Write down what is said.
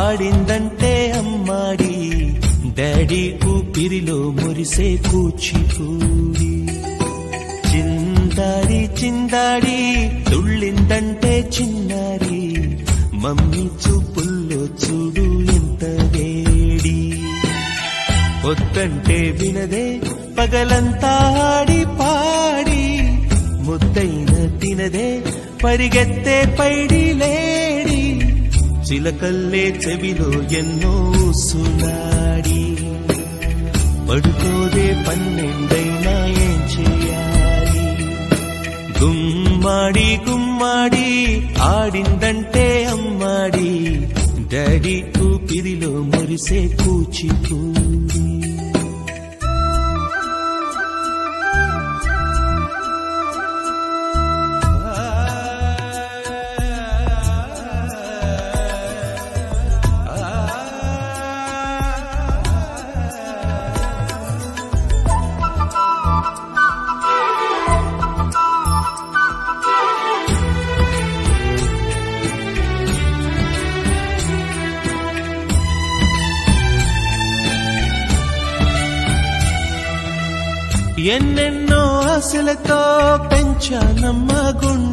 ఆడిందంటే అమ్మాడి daddy ఊపిరిలో మురిసే కూచిపూడి చిందాడి చిందాడి తుళ్ళిందంటే చిన్నారి మమ్మీ చూపుల్లో చూడు ఎంత వేడి వద్దంటే వినదే పగలంతా ఆడి పాడి ముద్దైన తినదే పరిగెత్తే పైడి లేడి చిలకల్లే చెవిలో ఎన్నో సునాడి పడుకోదే పన్నెండైనా ఏం చేయాలి గుమ్మాడి గుమ్మాడి ఆడిందంటే అమ్మాడి డాడీ ఊపిరిలో మురిసే కూచిపూడి ఎన్నెన్నో ఆశలతో పెంచానమ్మ గుండె